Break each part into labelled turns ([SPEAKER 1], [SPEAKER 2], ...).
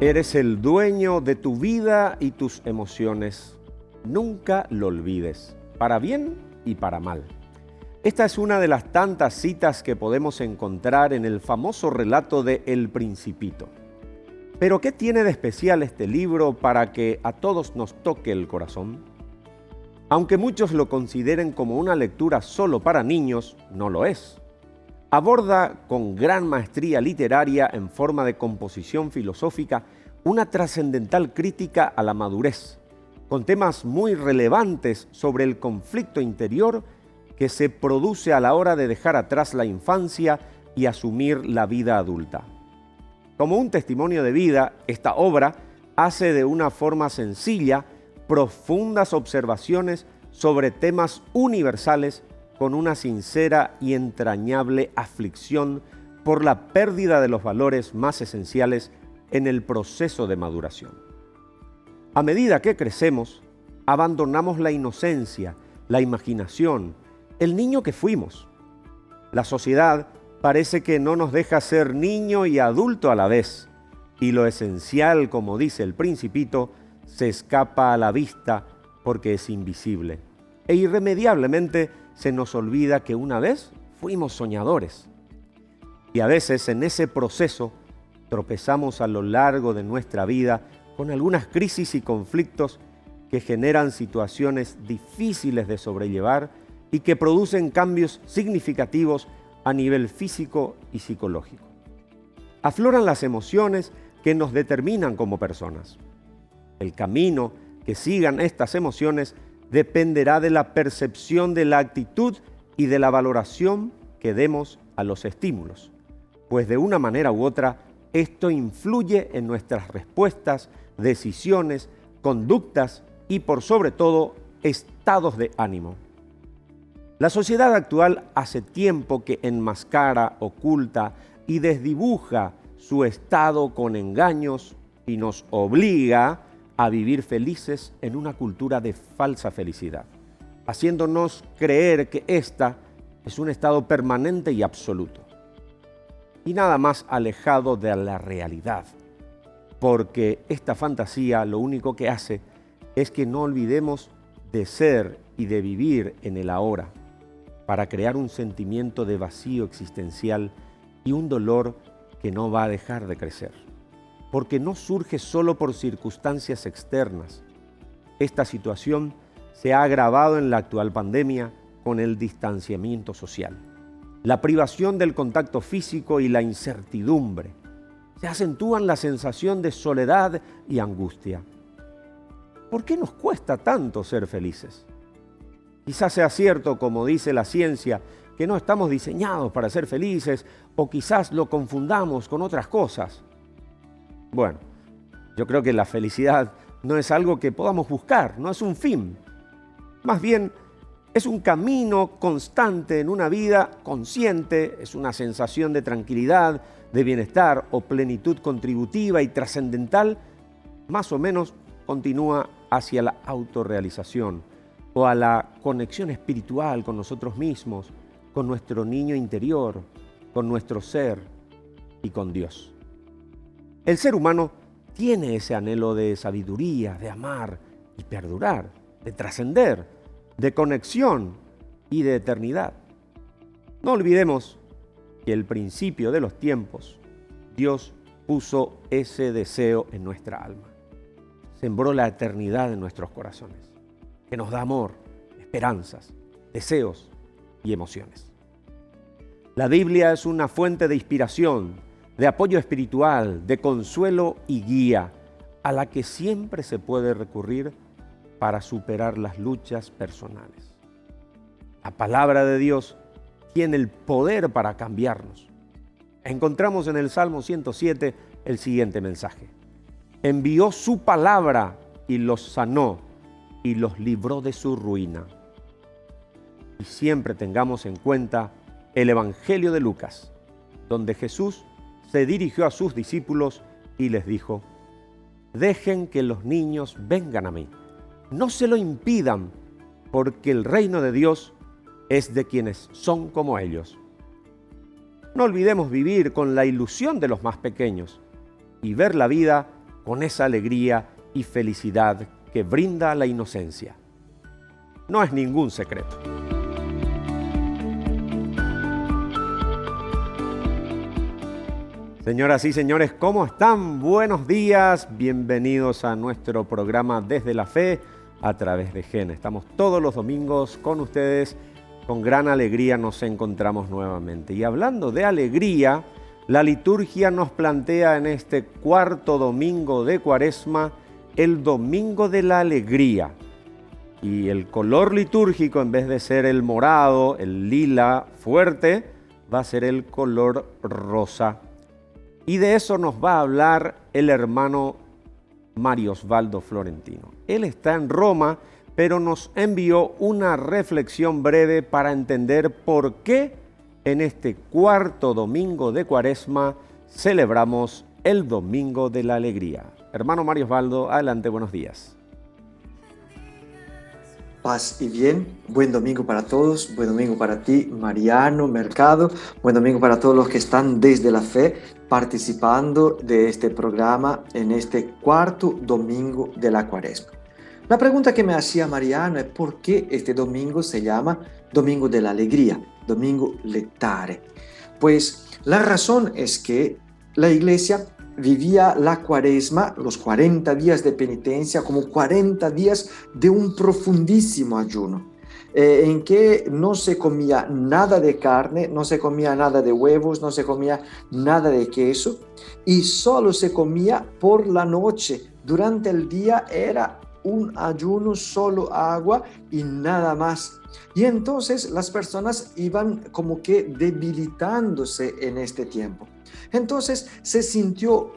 [SPEAKER 1] Eres el dueño de tu vida y tus emociones. Nunca lo olvides, para bien y para mal. Esta es una de las tantas citas que podemos encontrar en el famoso relato de El Principito. Pero ¿qué tiene de especial este libro para que a todos nos toque el corazón? Aunque muchos lo consideren como una lectura solo para niños, no lo es. Aborda con gran maestría literaria en forma de composición filosófica una trascendental crítica a la madurez, con temas muy relevantes sobre el conflicto interior que se produce a la hora de dejar atrás la infancia y asumir la vida adulta. Como un testimonio de vida, esta obra hace de una forma sencilla profundas observaciones sobre temas universales con una sincera y entrañable aflicción por la pérdida de los valores más esenciales en el proceso de maduración. A medida que crecemos, abandonamos la inocencia, la imaginación, el niño que fuimos. La sociedad parece que no nos deja ser niño y adulto a la vez, y lo esencial, como dice El Principito, se escapa a la vista porque es invisible. E irremediablemente se nos olvida que una vez fuimos soñadores. Y a veces en ese proceso tropezamos a lo largo de nuestra vida con algunas crisis y conflictos que generan situaciones difíciles de sobrellevar y que producen cambios significativos a nivel físico y psicológico. Afloran las emociones que nos determinan como personas. El camino que sigan estas emociones dependerá de la percepción de la actitud y de la valoración que demos a los estímulos, pues de una manera u otra esto influye en nuestras respuestas, decisiones, conductas y por sobre todo estados de ánimo. La sociedad actual hace tiempo que enmascara, oculta y desdibuja su estado con engaños y nos obliga a vivir felices en una cultura de falsa felicidad, haciéndonos creer que esta es un estado permanente y absoluto, y nada más alejado de la realidad, porque esta fantasía lo único que hace es que no olvidemos de ser y de vivir en el ahora, para crear un sentimiento de vacío existencial y un dolor que no va a dejar de crecer. Porque no surge solo por circunstancias externas. Esta situación se ha agravado en la actual pandemia con el distanciamiento social, la privación del contacto físico y la incertidumbre. Se acentúan la sensación de soledad y angustia. ¿Por qué nos cuesta tanto ser felices? Quizás sea cierto, como dice la ciencia, que no estamos diseñados para ser felices, o quizás lo confundamos con otras cosas. Bueno, yo creo que la felicidad no es algo que podamos buscar, no es un fin. Más bien, es un camino constante en una vida consciente, es una sensación de tranquilidad, de bienestar o plenitud contributiva y trascendental, más o menos continúa hacia la autorrealización o a la conexión espiritual con nosotros mismos, con nuestro niño interior, con nuestro ser y con Dios. El ser humano tiene ese anhelo de sabiduría, de amar y perdurar, de trascender, de conexión y de eternidad. No olvidemos que al principio de los tiempos, Dios puso ese deseo en nuestra alma. Sembró la eternidad en nuestros corazones, que nos da amor, esperanzas, deseos y emociones. La Biblia es una fuente de inspiración, de apoyo espiritual, de consuelo y guía, a la que siempre se puede recurrir para superar las luchas personales. La palabra de Dios tiene el poder para cambiarnos. Encontramos en el Salmo 107 el siguiente mensaje: envió su palabra y los sanó y los libró de su ruina. Y siempre tengamos en cuenta el Evangelio de Lucas, donde Jesús se dirigió a sus discípulos y les dijo: dejen que los niños vengan a mí, no se lo impidan, porque el reino de Dios es de quienes son como ellos. No olvidemos vivir con la ilusión de los más pequeños y ver la vida con esa alegría y felicidad que brinda la inocencia. No es ningún secreto. Señoras y señores, ¿cómo están? Buenos días, bienvenidos a nuestro programa Desde la Fe a través de GEN. Estamos todos los domingos con ustedes, con gran alegría nos encontramos nuevamente. Y hablando de alegría, la liturgia nos plantea en este cuarto domingo de Cuaresma el Domingo de la Alegría. Y el color litúrgico, en vez de ser el morado, el lila fuerte, va a ser el color rosa. Y de eso nos va a hablar el hermano Mario Osvaldo Florentino. Él está en Roma, pero nos envió una reflexión breve para entender por qué en este cuarto domingo de Cuaresma celebramos el Domingo de la Alegría. Hermano Mario Osvaldo, adelante, buenos días.
[SPEAKER 2] Paz y bien, buen domingo para todos, buen domingo para ti, Mariano Mercado, buen domingo para todos los que están desde la fe participando de este programa en este cuarto domingo de la Cuaresma. La pregunta que me hacía Mariano es por qué este domingo se llama Domingo de la Alegría, Domingo Letare. Pues la razón es que la Iglesia vivía la Cuaresma, los 40 días de penitencia, como 40 días de un profundísimo ayuno, en que no se comía nada de carne, no se comía nada de huevos, no se comía nada de queso, y solo se comía por la noche. Durante el día era un ayuno, solo agua y nada más. Y entonces las personas iban como que debilitándose en este tiempo. Entonces se sintió,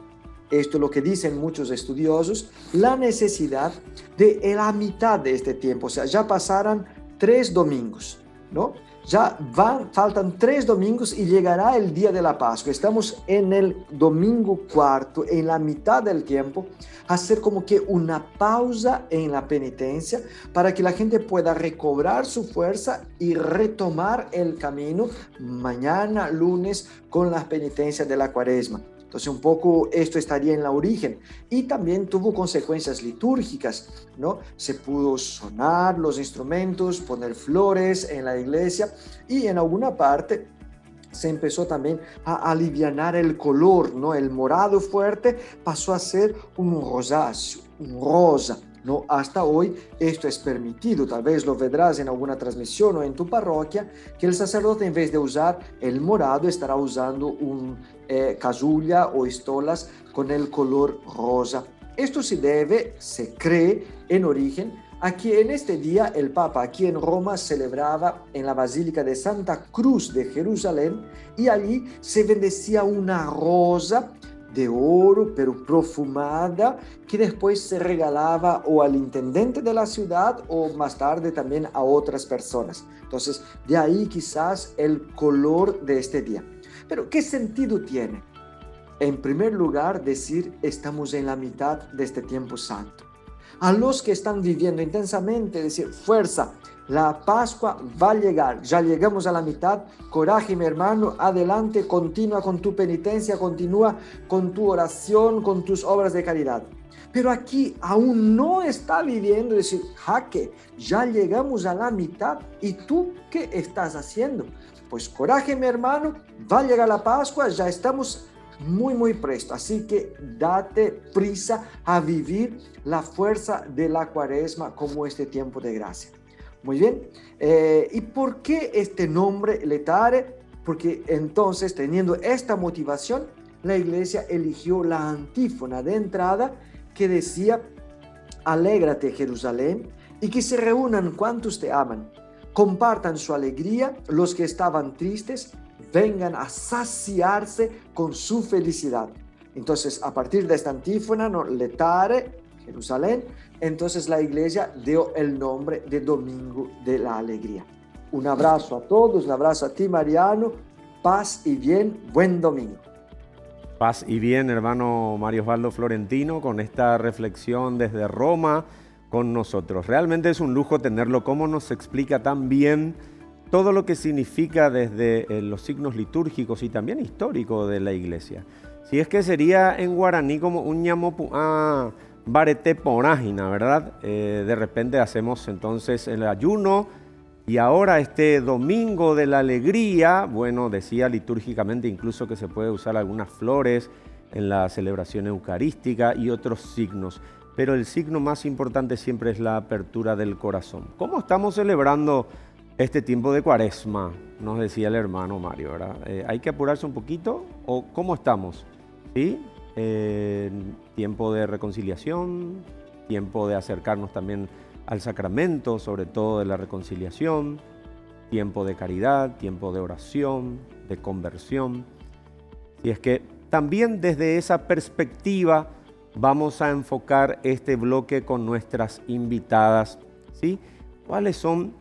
[SPEAKER 2] esto es lo que dicen muchos estudiosos, la necesidad de la mitad de este tiempo. O sea, ya pasaron 3 domingos, ¿no? Faltan 3 domingos y llegará el día de la Pascua. Estamos en el domingo cuarto, en la mitad del tiempo, hacer como que una pausa en la penitencia para que la gente pueda recobrar su fuerza y retomar el camino mañana, lunes, con las penitencias de la Cuaresma. Entonces un poco esto estaría en la origen y también tuvo consecuencias litúrgicas, ¿no? Se pudo sonar los instrumentos, poner flores en la iglesia y en alguna parte se empezó también a alivianar el color, ¿no? El morado fuerte pasó a ser un rosáceo, un rosa. No, hasta hoy esto es permitido, tal vez lo verás en alguna transmisión o en tu parroquia, que el sacerdote en vez de usar el morado estará usando un casulla o estolas con el color rosa. Esto se cree en origen a que en este día el Papa aquí en Roma celebraba en la Basílica de Santa Cruz de Jerusalén y allí se bendecía una rosa de oro, pero perfumada, que después se regalaba o al intendente de la ciudad o más tarde también a otras personas. Entonces, de ahí quizás el color de este día. Pero, ¿qué sentido tiene? En primer lugar, decir, estamos en la mitad de este tiempo santo. A los que están viviendo intensamente, decir, fuerza, la Pascua va a llegar, ya llegamos a la mitad, coraje mi hermano, adelante, continúa con tu penitencia, continúa con tu oración, con tus obras de caridad. Pero aquí aún no está viviendo, decir, jaque, ya llegamos a la mitad, ¿y tú qué estás haciendo? Pues coraje mi hermano, va a llegar la Pascua, ya estamos muy presto, así que date prisa a vivir la fuerza de la Cuaresma como este tiempo de gracia. Muy bien, ¿y por qué este nombre Letare? Porque entonces, teniendo esta motivación, la iglesia eligió la antífona de entrada que decía, alégrate Jerusalén, y que se reúnan cuantos te aman, compartan su alegría los que estaban tristes, vengan a saciarse con su felicidad. Entonces, a partir de esta antífona, ¿no? Letare, Jerusalén, entonces la iglesia dio el nombre de Domingo de la Alegría. Un abrazo a todos, un abrazo a ti, Mariano, paz y bien, buen domingo.
[SPEAKER 1] Paz y bien, hermano Mario Osvaldo Florentino, con esta reflexión desde Roma con nosotros. Realmente es un lujo tenerlo, cómo nos explica tan bien todo lo que significa desde los signos litúrgicos y también históricos de la Iglesia. Si es que sería en guaraní como un ñamopuá barete porágina, ¿verdad? De repente hacemos entonces el ayuno y ahora este domingo de la alegría, bueno, decía litúrgicamente incluso que se puede usar algunas flores en la celebración eucarística y otros signos, pero el signo más importante siempre es la apertura del corazón. ¿Cómo estamos celebrando este tiempo de Cuaresma? Nos decía el hermano Mario, ¿verdad? ¿Hay que apurarse un poquito o cómo estamos? ¿Sí? Tiempo de reconciliación, tiempo de acercarnos también al sacramento, sobre todo de la reconciliación, tiempo de caridad, tiempo de oración, de conversión. Y es que también desde esa perspectiva vamos a enfocar este bloque con nuestras invitadas, ¿sí? ¿Cuáles son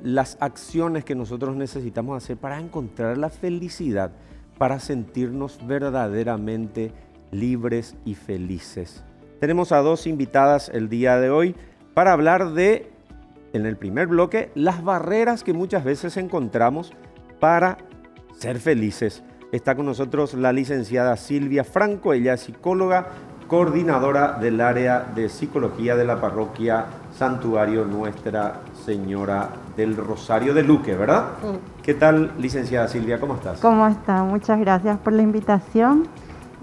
[SPEAKER 1] las acciones que nosotros necesitamos hacer para encontrar la felicidad, para sentirnos verdaderamente libres y felices? Tenemos a dos invitadas el día de hoy para hablar de, en el primer bloque, las barreras que muchas veces encontramos para ser felices. Está con nosotros la licenciada Silvia Franco, ella es psicóloga, coordinadora del área de psicología de la parroquia Santuario Nuestra Señora del Rosario de Luque, ¿verdad?
[SPEAKER 3] Sí.
[SPEAKER 1] ¿Qué tal, licenciada Silvia? ¿Cómo estás?
[SPEAKER 3] ¿Cómo está? Muchas gracias por la invitación.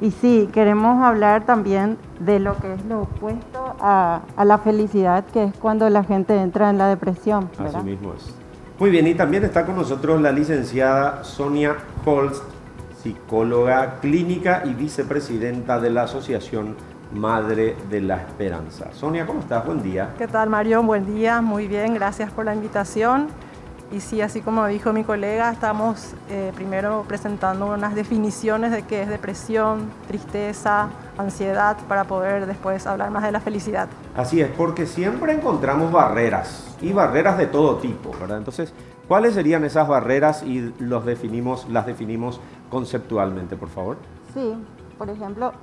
[SPEAKER 3] Y sí, queremos hablar también de lo que es lo opuesto a la felicidad, que es cuando la gente entra en la depresión, ¿verdad?
[SPEAKER 1] Así mismo es. Muy bien, y también está con nosotros la licenciada Sonia Holst, psicóloga clínica y vicepresidenta de la Asociación Madre de la Esperanza. Sonia, ¿cómo estás? Buen día.
[SPEAKER 4] ¿Qué tal, Mario? Buen día, muy bien, gracias por la invitación. Y sí, así como dijo mi colega, estamos primero presentando unas definiciones de qué es depresión, tristeza, ansiedad, para poder después hablar más de la felicidad.
[SPEAKER 1] Así es, porque siempre encontramos barreras, y barreras de todo tipo, ¿verdad? Entonces, ¿cuáles serían esas barreras y las definimos conceptualmente, por favor?
[SPEAKER 3] Sí, por ejemplo,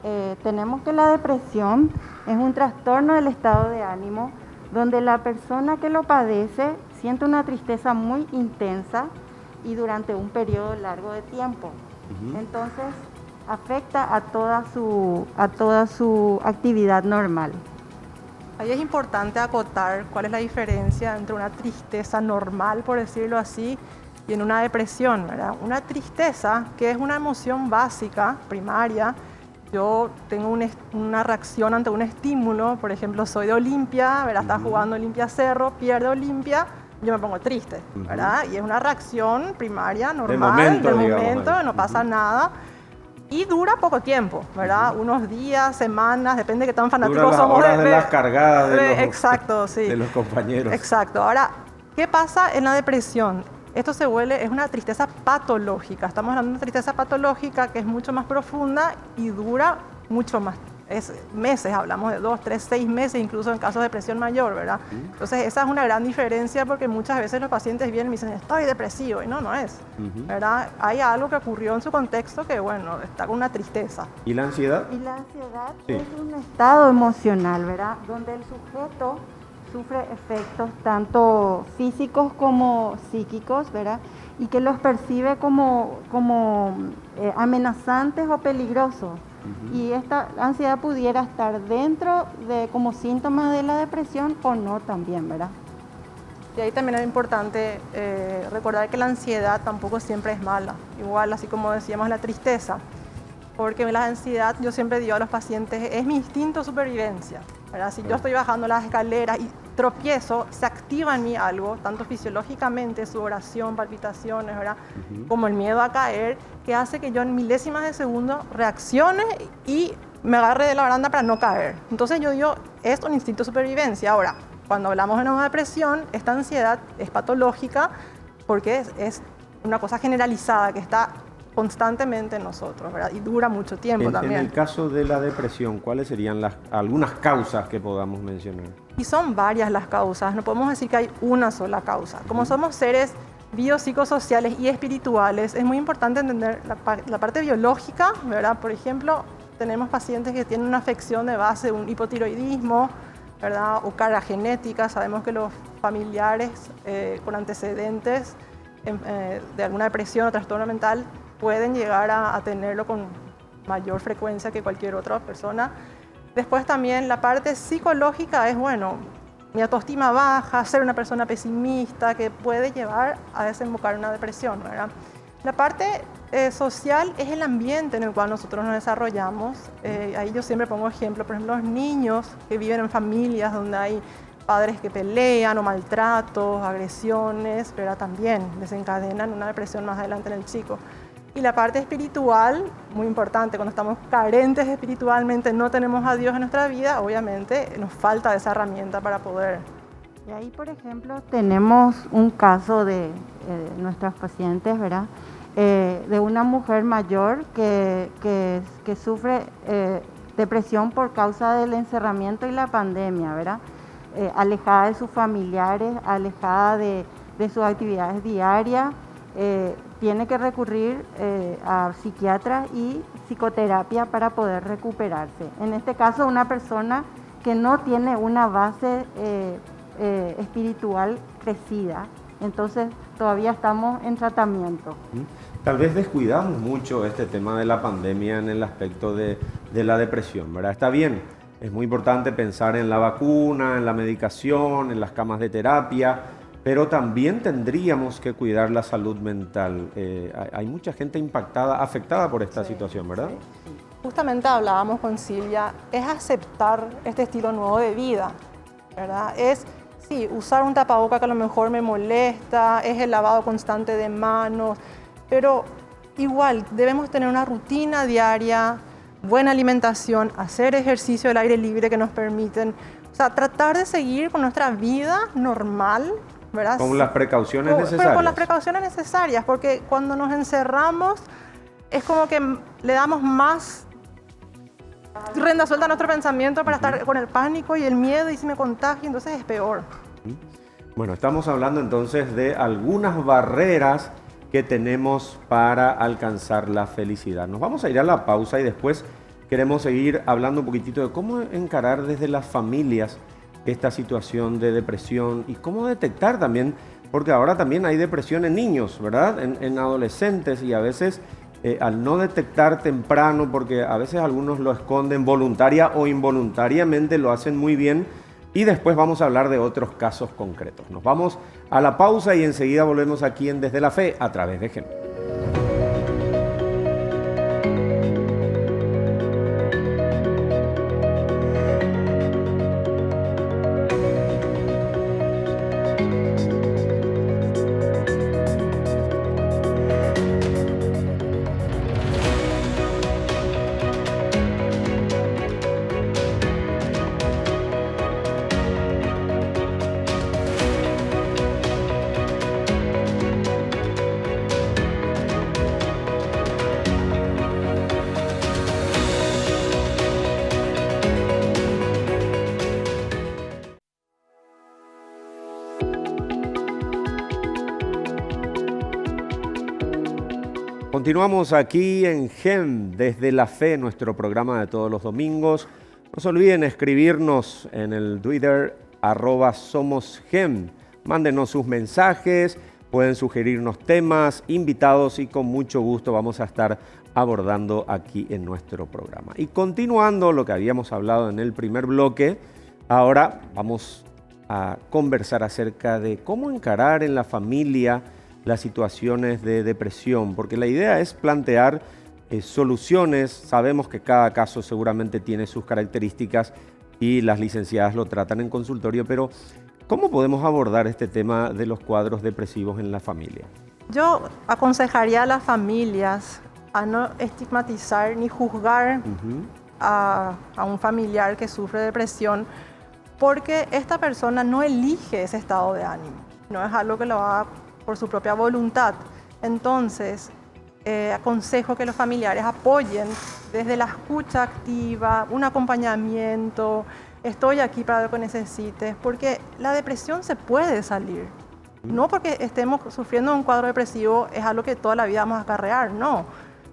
[SPEAKER 3] tenemos que la depresión es un trastorno del estado de ánimo donde la persona que lo padece siente una tristeza muy intensa y durante un periodo largo de tiempo. Entonces, afecta a toda su actividad normal.
[SPEAKER 4] Ahí es importante acotar cuál es la diferencia entre una tristeza normal, por decirlo así, y en una depresión, ¿verdad? Una tristeza, que es una emoción básica, primaria. Yo tengo una reacción ante un estímulo, por ejemplo, soy de Olimpia, ¿verdad? Está jugando Olimpia Cerro, pierde Olimpia, yo me pongo triste, ¿verdad? Y es una reacción primaria, normal, del momento, no pasa nada. Y dura poco tiempo, ¿verdad? Unos días, semanas, depende de qué tan fanáticos somos
[SPEAKER 1] de las cargadas
[SPEAKER 4] exacto, sí.
[SPEAKER 1] De los compañeros.
[SPEAKER 4] Exacto. Ahora, ¿qué pasa en la depresión? Esto es una tristeza patológica. Estamos hablando de una tristeza patológica que es mucho más profunda y dura mucho más. Meses, hablamos de 2, 3, 6 meses, incluso en casos de depresión mayor, ¿verdad? Entonces, esa es una gran diferencia porque muchas veces los pacientes vienen y me dicen, estoy depresivo, y no es, ¿verdad? Hay algo que ocurrió en su contexto que, bueno, está con una tristeza.
[SPEAKER 1] ¿Y la ansiedad?
[SPEAKER 3] Y la ansiedad es un estado emocional, ¿verdad? Donde el sujeto sufre efectos tanto físicos como psíquicos, ¿verdad? Y que los percibe como amenazantes o peligrosos. Y esta ansiedad pudiera estar dentro de como síntomas de la depresión o no también, ¿verdad?
[SPEAKER 4] Y ahí también es importante recordar que la ansiedad tampoco siempre es mala. Igual, así como decíamos, la tristeza. Porque la ansiedad, yo siempre digo a los pacientes, es mi instinto de supervivencia, ¿verdad? Si yo estoy bajando las escaleras y tropiezo, se activa en mí algo, tanto fisiológicamente, sudoración, palpitaciones, ¿verdad? Como el miedo a caer, que hace que yo en milésimas de segundo reaccione y me agarre de la baranda para no caer. Entonces yo digo, es un instinto de supervivencia. Ahora, cuando hablamos de una depresión, esta ansiedad es patológica porque es una cosa generalizada que está constantemente en nosotros, ¿verdad? Y dura mucho tiempo también.
[SPEAKER 1] En el caso de la depresión, ¿cuáles serían algunas causas que podamos mencionar?
[SPEAKER 4] Y son varias las causas, no podemos decir que hay una sola causa. Como somos seres biopsicosociales y espirituales, es muy importante entender la parte biológica, ¿verdad? Por ejemplo, tenemos pacientes que tienen una afección de base, un hipotiroidismo, ¿verdad? O carga genética. Sabemos que los familiares con antecedentes de alguna depresión o trastorno mental pueden llegar a tenerlo con mayor frecuencia que cualquier otra persona. Después también la parte psicológica es, bueno, mi autoestima baja, ser una persona pesimista que puede llevar a desembocar en una depresión, ¿verdad? La parte social es el ambiente en el cual nosotros nos desarrollamos. Ahí yo siempre pongo ejemplo, por ejemplo, los niños que viven en familias donde hay padres que pelean o maltratos, agresiones, pero también desencadenan una depresión más adelante en el chico. Y la parte espiritual, muy importante, cuando estamos carentes espiritualmente, no tenemos a Dios en nuestra vida, obviamente nos falta esa herramienta para poder.
[SPEAKER 3] Y ahí, por ejemplo, tenemos un caso de nuestras pacientes, ¿verdad? De una mujer mayor que sufre depresión por causa del encerramiento y la pandemia, ¿verdad? Alejada de sus familiares, alejada de sus actividades diarias, tiene que recurrir a psiquiatras y psicoterapia para poder recuperarse. En este caso, una persona que no tiene una base espiritual crecida, entonces todavía estamos en tratamiento.
[SPEAKER 1] Tal vez descuidamos mucho este tema de la pandemia en el aspecto de la depresión, ¿verdad? Está bien, es muy importante pensar en la vacuna, en la medicación, en las camas de terapia, pero también tendríamos que cuidar la salud mental. Hay mucha gente impactada, afectada por esta situación, ¿verdad?
[SPEAKER 4] Sí. Justamente hablábamos con Silvia, es aceptar este estilo nuevo de vida, ¿verdad? Es, sí, usar un tapaboca que a lo mejor me molesta, es el lavado constante de manos, pero igual debemos tener una rutina diaria, buena alimentación, hacer ejercicio al aire libre que nos permiten, o sea, tratar de seguir con nuestra vida normal, ¿verdad?
[SPEAKER 1] Con las precauciones necesarias.
[SPEAKER 4] Pero con las precauciones necesarias, porque cuando nos encerramos es como que le damos más rienda suelta a nuestro pensamiento para estar con el pánico y el miedo y si me contagio, entonces es peor.
[SPEAKER 1] Bueno, estamos hablando entonces de algunas barreras que tenemos para alcanzar la felicidad. Nos vamos a ir a la pausa y después queremos seguir hablando un poquitito de cómo encarar desde las familias esta situación de depresión y cómo detectar también, porque ahora también hay depresión en niños, ¿verdad? En adolescentes y a veces al no detectar temprano, porque a veces algunos lo esconden voluntaria o involuntariamente, lo hacen muy bien. Y después vamos a hablar de otros casos concretos. Nos vamos a la pausa y enseguida volvemos aquí en Desde la Fe a través de GEM. Continuamos aquí en GEM, Desde la Fe, nuestro programa de todos los domingos. No se olviden escribirnos en el Twitter, @somosgem. Mándenos sus mensajes, pueden sugerirnos temas, invitados y con mucho gusto vamos a estar abordando aquí en nuestro programa. Y continuando lo que habíamos hablado en el primer bloque, ahora vamos a conversar acerca de cómo encarar en la familia las situaciones de depresión, porque la idea es plantear soluciones. Sabemos que cada caso seguramente tiene sus características y las licenciadas lo tratan en consultorio, pero ¿cómo podemos abordar este tema de los cuadros depresivos en la familia?
[SPEAKER 4] Yo aconsejaría a las familias a no estigmatizar ni juzgar a un familiar que sufre depresión, porque esta persona no elige ese estado de ánimo, no es algo que lo haga por su propia voluntad. Entonces, aconsejo que los familiares apoyen desde la escucha activa, un acompañamiento, estoy aquí para lo que necesites, porque la depresión se puede salir. No porque estemos sufriendo un cuadro depresivo es algo que toda la vida vamos a acarrear, no,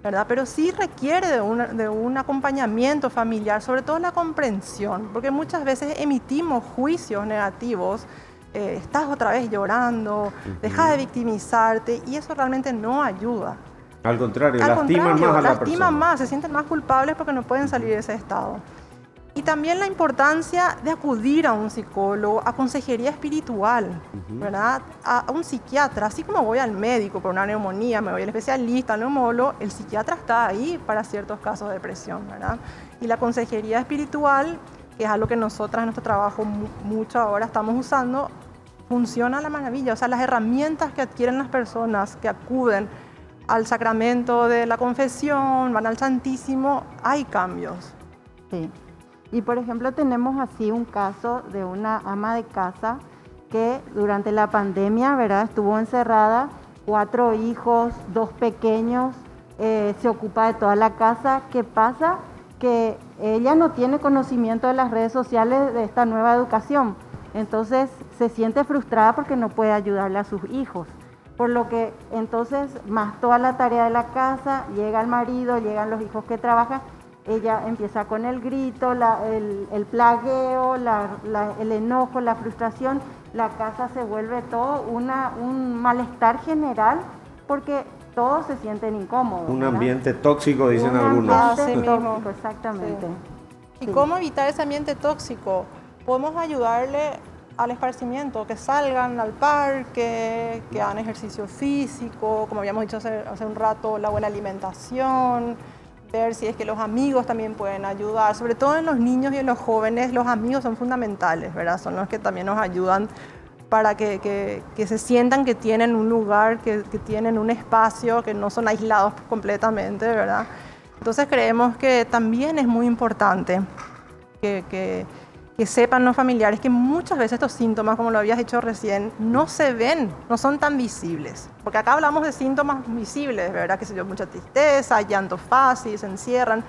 [SPEAKER 4] ¿verdad? Pero sí requiere de un acompañamiento familiar, sobre todo la comprensión, porque muchas veces emitimos juicios negativos. Estás otra vez llorando, deja de victimizarte y eso realmente no ayuda.
[SPEAKER 1] Al contrario,
[SPEAKER 4] Al
[SPEAKER 1] lastiman
[SPEAKER 4] contrario,
[SPEAKER 1] más a la
[SPEAKER 4] lastiman
[SPEAKER 1] persona.
[SPEAKER 4] más, se sienten más culpables porque no pueden salir de ese estado. Y también la importancia de acudir a un psicólogo, a consejería espiritual, ¿verdad? A un psiquiatra, así como voy al médico por una neumonía, me voy al especialista, al neumólogo, el psiquiatra está ahí para ciertos casos de depresión, ¿verdad? Y la consejería espiritual, que es algo que nosotras en nuestro trabajo mucho ahora estamos usando, funciona a la maravilla. O sea, las herramientas que adquieren las personas que acuden al sacramento de la confesión, van al Santísimo, hay cambios.
[SPEAKER 3] Sí. Y por ejemplo tenemos así un caso de una ama de casa que durante la pandemia, ¿verdad?, estuvo encerrada, 4 hijos, 2 pequeños, se ocupa de toda la casa. ¿Qué pasa? Que ella no tiene conocimiento de las redes sociales de esta nueva educación. Entonces se siente frustrada porque no puede ayudarle a sus hijos. Por lo que entonces, más toda la tarea de la casa, llega el marido, llegan los hijos que trabajan, ella empieza con el grito, el plagueo, el enojo, la frustración. La casa se vuelve todo un malestar general porque todos se sienten incómodos.
[SPEAKER 1] Un
[SPEAKER 3] ¿verdad?
[SPEAKER 1] ambiente tóxico, dicen
[SPEAKER 3] Un
[SPEAKER 1] algunos.
[SPEAKER 3] ambiente
[SPEAKER 4] Así mismo.
[SPEAKER 3] tóxico, exactamente.
[SPEAKER 4] ¿Y
[SPEAKER 3] Sí.
[SPEAKER 4] cómo evitar ese ambiente tóxico? Podemos ayudarle al esparcimiento, que salgan al parque, que hagan ejercicio físico, como habíamos dicho hace un rato, la buena alimentación, ver si es que los amigos también pueden ayudar. Sobre todo en los niños y en los jóvenes, los amigos son fundamentales, ¿verdad? Son los que también nos ayudan para que se sientan que tienen un lugar, que tienen un espacio, que no son aislados completamente, ¿verdad? Entonces creemos que también es muy importante que sepan los familiares que muchas veces estos síntomas, como lo habías dicho recién, no se ven, no son tan visibles. Porque acá hablamos de síntomas visibles, ¿verdad? Que se dio mucha tristeza, llanto fácil, se encierran.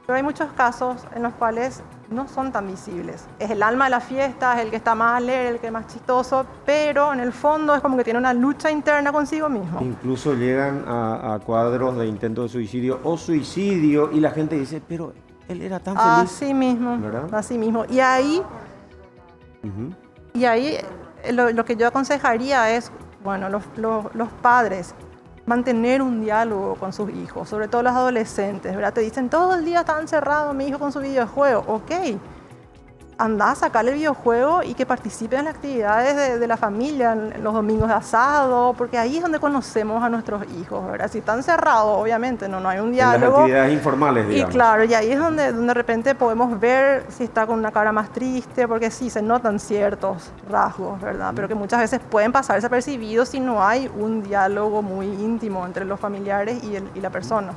[SPEAKER 4] Pero hay muchos casos en los cuales no son tan visibles. Es el alma de la fiesta, es el que está más alegre, el que es más chistoso, pero en el fondo es como que tiene una lucha interna consigo mismo.
[SPEAKER 1] Incluso llegan a cuadros de intento de suicidio o suicidio y la gente dice, pero él era tan feliz.
[SPEAKER 4] Así mismo,
[SPEAKER 1] ¿verdad?
[SPEAKER 4] así mismo. Y ahí lo que yo aconsejaría es, bueno, los padres, mantener un diálogo con sus hijos, sobre todo los adolescentes, ¿verdad? Te dicen, todo el día está encerrado mi hijo con su videojuego. Ok, anda a sacarle el videojuego y que participe en las actividades de la familia, en los domingos de asado, porque ahí es donde conocemos a nuestros hijos, ¿verdad? Si están cerrados, obviamente, no hay un
[SPEAKER 1] En las
[SPEAKER 4] diálogo.
[SPEAKER 1] actividades informales,
[SPEAKER 4] Y
[SPEAKER 1] digamos.
[SPEAKER 4] claro, y ahí es donde de repente podemos ver si está con una cara más triste, porque sí, se notan ciertos rasgos, ¿verdad? Pero que muchas veces pueden pasar desapercibidos si no hay un diálogo muy íntimo entre los familiares y la persona.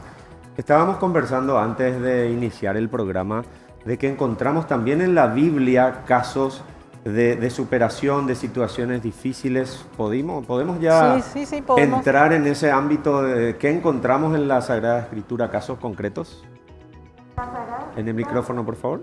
[SPEAKER 1] Estábamos conversando antes de iniciar el programa de que encontramos también en la Biblia casos de superación de situaciones difíciles. ¿Podemos ya
[SPEAKER 4] Sí, podemos.
[SPEAKER 1] entrar en ese ámbito de qué encontramos en la Sagrada Escritura, casos concretos? En el micrófono, por favor.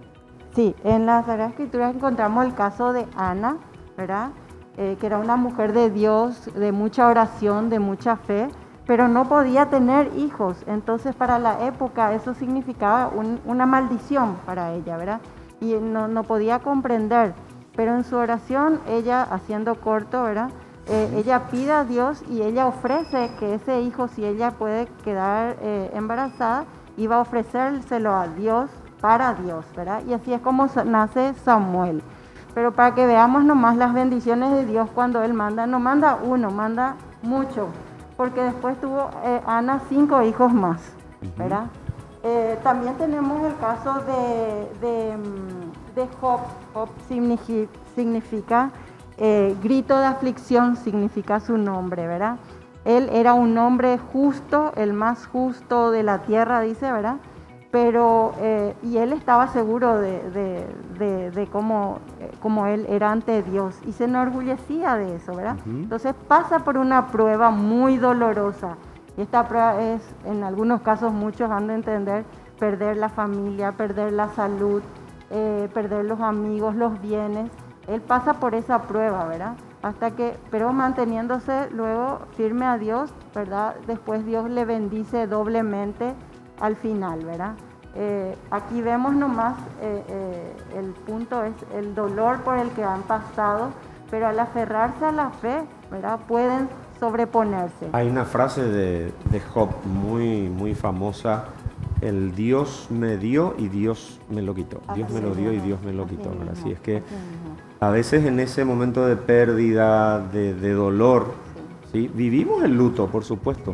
[SPEAKER 3] Sí, en la Sagrada Escritura encontramos el caso de Ana, ¿verdad? Que era una mujer de Dios, de mucha oración, de mucha fe, pero no podía tener hijos. Entonces para la época eso significaba una maldición para ella, ¿verdad? Y no podía comprender. Pero en su oración, ella, haciendo corto, ¿verdad? Ella pide a Dios y ella ofrece que ese hijo, si ella puede quedar embarazada, iba a ofrecérselo a Dios, para Dios, ¿verdad? Y así es como nace Samuel. Pero para que veamos nomás las bendiciones de Dios cuando Él manda, no manda uno, manda mucho. Porque después tuvo Ana 5 hijos más, ¿verdad? También tenemos el caso de Job. Job significa grito de aflicción, significa su nombre, ¿verdad? Él era un hombre justo, el más justo de la tierra, dice, ¿verdad? Pero, y él estaba seguro de cómo él era ante Dios y se enorgullecía de eso, ¿verdad? Entonces pasa por una prueba muy dolorosa. Y esta prueba es, en algunos casos, muchos han de entender, perder la familia, perder la salud, perder los amigos, los bienes. Él pasa por esa prueba, ¿verdad? Pero manteniéndose luego firme a Dios, ¿verdad? Después Dios le bendice doblemente al final, ¿verdad? Aquí vemos nomás, el punto es el dolor por el que han pasado, pero al aferrarse a la fe, ¿verdad?, pueden sobreponerse.
[SPEAKER 1] Hay una frase de Job muy famosa: el Dios me dio y Dios me lo quitó. Dios me lo dio y Dios me lo quitó. Así es que a veces en ese momento de pérdida, de dolor, ¿sí? Vivimos el luto, por supuesto,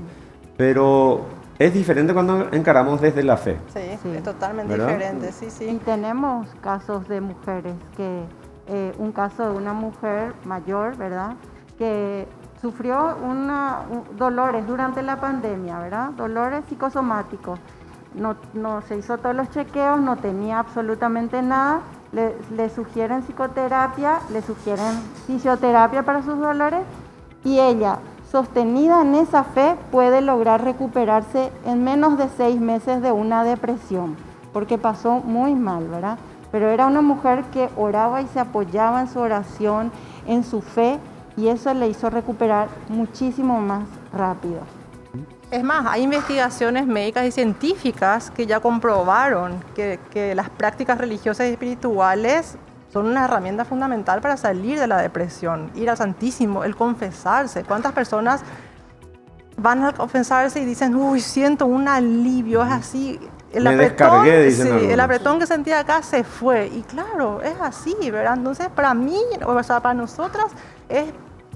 [SPEAKER 1] pero es diferente cuando encaramos desde la fe.
[SPEAKER 4] Sí, es totalmente
[SPEAKER 1] ¿verdad?
[SPEAKER 4] diferente, sí,
[SPEAKER 3] Y
[SPEAKER 4] sí.
[SPEAKER 3] tenemos casos de mujeres un caso de una mujer mayor, ¿verdad?, que sufrió dolores durante la pandemia, ¿verdad?, dolores psicosomáticos. No se hizo todos los chequeos, no tenía absolutamente nada. Le sugieren psicoterapia, le sugieren fisioterapia para sus dolores, y ella, sostenida en esa fe, puede lograr recuperarse en menos de 6 meses de una depresión, porque pasó muy mal, ¿verdad? Pero era una mujer que oraba y se apoyaba en su oración, en su fe, y eso le hizo recuperar muchísimo más rápido.
[SPEAKER 4] Es más, hay investigaciones médicas y científicas que ya comprobaron que las prácticas religiosas y espirituales son una herramienta fundamental para salir de la depresión. Ir al Santísimo, el confesarse. ¿Cuántas personas van a confesarse y dicen, uy, siento un alivio, es así? El apretón,
[SPEAKER 1] dicen
[SPEAKER 4] sí, el
[SPEAKER 1] algunos.
[SPEAKER 4] apretón que sentía acá se fue. Y claro, es así, ¿verdad? Entonces, para mí, o sea, para nosotras, es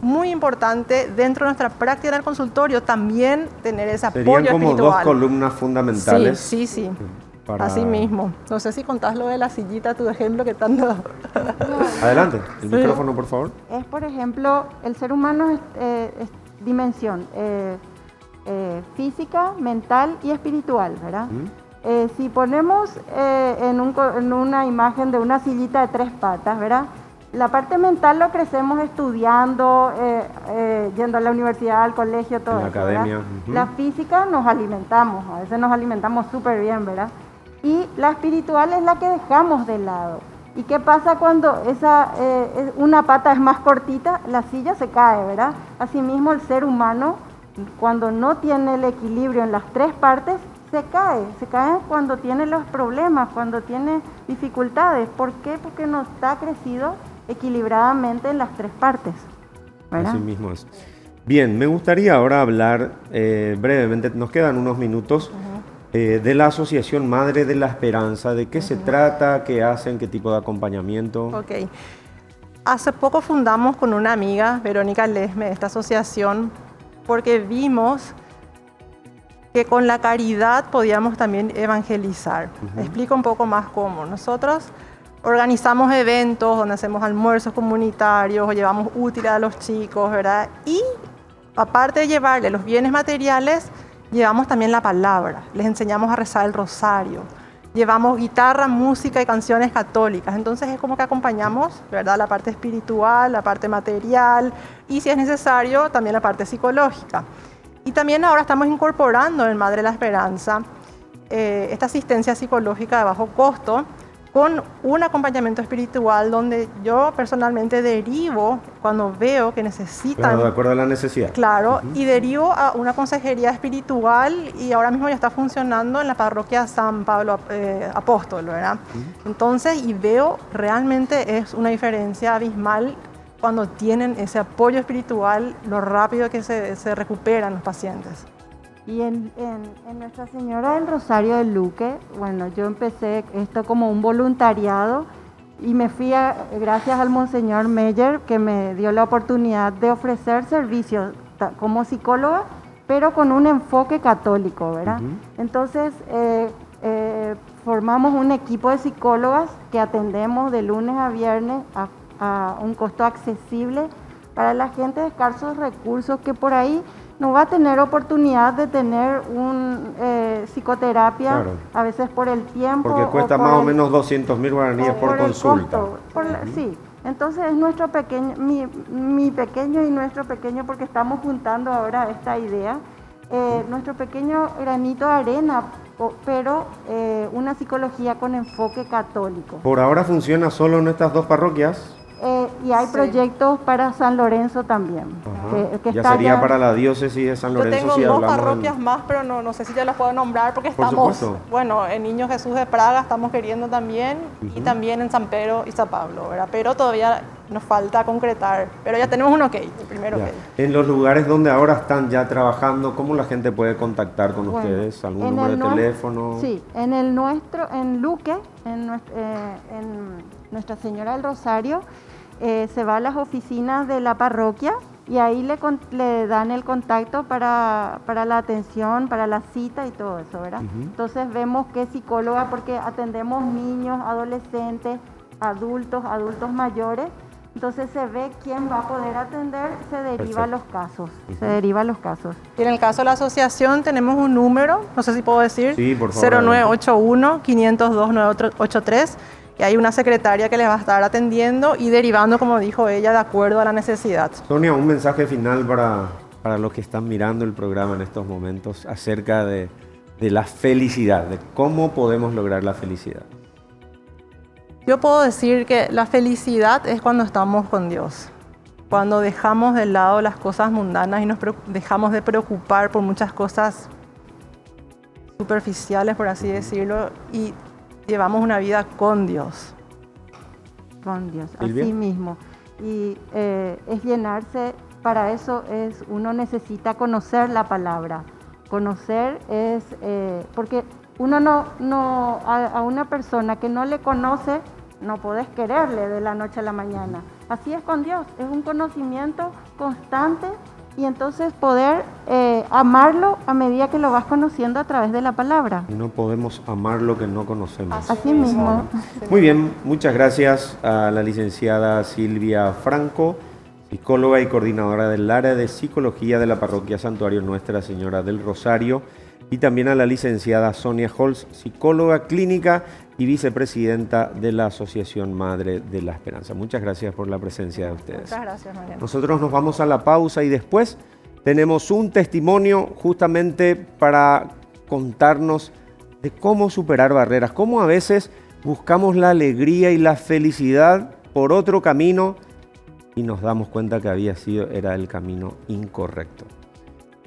[SPEAKER 4] muy importante dentro de nuestra práctica en el consultorio también tener ese apoyo
[SPEAKER 1] Serían como
[SPEAKER 4] espiritual.
[SPEAKER 1] 2 columnas fundamentales.
[SPEAKER 4] Sí.
[SPEAKER 1] para-
[SPEAKER 4] Así mismo. No sé si contás lo de la sillita, tu ejemplo que tanto...
[SPEAKER 1] Adelante, el
[SPEAKER 4] Sí.
[SPEAKER 1] micrófono, por favor.
[SPEAKER 3] Es, por ejemplo, el ser humano es dimensión física, mental y espiritual, ¿verdad? Si ponemos en una imagen de una sillita de 3 patas, ¿verdad?, la parte mental lo crecemos estudiando, yendo a la universidad, al colegio, todo
[SPEAKER 1] En la
[SPEAKER 3] eso, ¿verdad?
[SPEAKER 1] academia, ujú.
[SPEAKER 3] La física nos alimentamos, a veces nos alimentamos súper bien, ¿verdad? Y la espiritual es la que dejamos de lado. ¿Y qué pasa cuando una pata es más cortita? La silla se cae, ¿verdad? Asimismo, el ser humano, cuando no tiene el equilibrio en las 3 partes, se cae cuando tiene los problemas, cuando tiene dificultades. ¿Por qué? Porque no está crecido equilibradamente en las 3 partes, ¿verdad?
[SPEAKER 1] Así mismo es. Bien, me gustaría ahora hablar brevemente, nos quedan unos minutos, de la Asociación Madre de la Esperanza. ¿De qué se trata? ¿Qué hacen? ¿Qué tipo de acompañamiento?
[SPEAKER 4] Ok. Hace poco fundamos con una amiga, Verónica Lesme, esta asociación, porque vimos que con la caridad podíamos también evangelizar. Explico un poco más cómo. Nosotros organizamos eventos donde hacemos almuerzos comunitarios o llevamos útiles a los chicos, ¿verdad? Y aparte de llevarles los bienes materiales, llevamos también la palabra. Les enseñamos a rezar el rosario. Llevamos guitarra, música y canciones católicas. Entonces es como que acompañamos, ¿verdad?, la parte espiritual, la parte material y, si es necesario, también la parte psicológica. Y también ahora estamos incorporando en Madre de la Esperanza esta asistencia psicológica de bajo costo con un acompañamiento espiritual donde yo personalmente derivo cuando veo que necesitan...
[SPEAKER 1] Claro, de acuerdo a la necesidad.
[SPEAKER 4] Claro, y derivo a una consejería espiritual, y ahora mismo ya está funcionando en la parroquia San Pablo Apóstol, ¿verdad? Entonces, y veo realmente es una diferencia abismal cuando tienen ese apoyo espiritual, lo rápido que se recuperan los pacientes.
[SPEAKER 3] Y en Nuestra Señora del Rosario de Luque, bueno, yo empecé esto como un voluntariado y me fui gracias al Monseñor Meyer, que me dio la oportunidad de ofrecer servicios como psicóloga, pero con un enfoque católico, ¿verdad? Entonces, formamos un equipo de psicólogas que atendemos de lunes a viernes a un costo accesible para la gente de escasos recursos que por ahí no va a tener oportunidad de tener psicoterapia,
[SPEAKER 1] Claro.
[SPEAKER 3] a veces por el tiempo.
[SPEAKER 1] Porque cuesta
[SPEAKER 3] por
[SPEAKER 1] más o
[SPEAKER 3] el-
[SPEAKER 1] menos 200.000 guaraníes
[SPEAKER 3] o
[SPEAKER 1] por
[SPEAKER 3] el
[SPEAKER 1] consulta.
[SPEAKER 3] costo, sí. Entonces es nuestro pequeño, mi pequeño y nuestro pequeño, porque estamos juntando ahora esta idea, nuestro pequeño granito de arena, pero una psicología con enfoque católico.
[SPEAKER 1] Por ahora funciona solo en estas 2 parroquias.
[SPEAKER 3] Y hay
[SPEAKER 4] Sí.
[SPEAKER 3] proyectos para San Lorenzo también.
[SPEAKER 1] Ajá.
[SPEAKER 3] que
[SPEAKER 1] ya
[SPEAKER 3] está
[SPEAKER 1] sería
[SPEAKER 3] allá.
[SPEAKER 1] para la diócesis de San
[SPEAKER 4] Yo
[SPEAKER 1] Lorenzo.
[SPEAKER 4] tengo
[SPEAKER 1] si
[SPEAKER 4] dos
[SPEAKER 1] hablamos
[SPEAKER 4] parroquias más, pero no sé si ya las puedo nombrar porque
[SPEAKER 1] Por
[SPEAKER 4] estamos,
[SPEAKER 1] supuesto.
[SPEAKER 4] bueno, en Niño Jesús de Praga estamos queriendo también y también en San Pedro y San Pablo, ¿verdad? Pero todavía nos falta concretar, pero ya tenemos un ok, el primero
[SPEAKER 1] Ya.
[SPEAKER 4] ok.
[SPEAKER 1] En los lugares donde ahora están ya trabajando, ¿cómo la gente puede contactar con
[SPEAKER 3] Bueno,
[SPEAKER 1] ustedes? ¿Algún
[SPEAKER 3] en
[SPEAKER 1] número
[SPEAKER 3] el
[SPEAKER 1] de
[SPEAKER 3] nues-
[SPEAKER 1] teléfono?
[SPEAKER 3] Sí, en el nuestro, en Luque, en Nuestra Señora del Rosario, se va a las oficinas de la parroquia y ahí le dan el contacto para la atención, para la cita y todo eso, ¿verdad? Entonces vemos qué psicóloga, porque atendemos niños, adolescentes, adultos mayores. Entonces se ve quién va a poder atender, se deriva a los casos, se deriva a los casos.
[SPEAKER 4] Y en el caso de la asociación tenemos un número, no sé si puedo decir,
[SPEAKER 1] Sí, por favor,
[SPEAKER 4] 0981-502-983, y hay una secretaria que les va a estar atendiendo y derivando, como dijo ella, de acuerdo a la necesidad.
[SPEAKER 1] Sonia, un mensaje final para los que están mirando el programa en estos momentos acerca de la felicidad, de cómo podemos lograr la felicidad.
[SPEAKER 4] Yo puedo decir que la felicidad es cuando estamos con Dios, cuando dejamos de lado las cosas mundanas y nos dejamos de preocupar por muchas cosas superficiales, por así decirlo, y llevamos una vida con Dios.
[SPEAKER 3] Con Dios,
[SPEAKER 1] Silvia.
[SPEAKER 3] así mismo. Y es llenarse, para eso uno necesita conocer la palabra. Conocer es, porque uno a una persona que no le conoce, no podés quererle de la noche a la mañana. Así es con Dios, es un conocimiento constante y entonces poder amarlo a medida que lo vas conociendo a través de la palabra.
[SPEAKER 1] No podemos amar lo que no conocemos.
[SPEAKER 3] Así mismo.
[SPEAKER 1] Muy bien, muchas gracias a la licenciada Silvia Franco, psicóloga y coordinadora del área de psicología de la parroquia Santuario Nuestra Señora del Rosario, y también a la licenciada Sonia Holz, psicóloga clínica y vicepresidenta de la Asociación Madre de la Esperanza. Muchas gracias por la presencia de ustedes.
[SPEAKER 4] Muchas gracias, Mariana.
[SPEAKER 1] Nosotros nos vamos a la pausa y después tenemos un testimonio justamente para contarnos de cómo superar barreras, cómo a veces buscamos la alegría y la felicidad por otro camino y nos damos cuenta que era el camino incorrecto.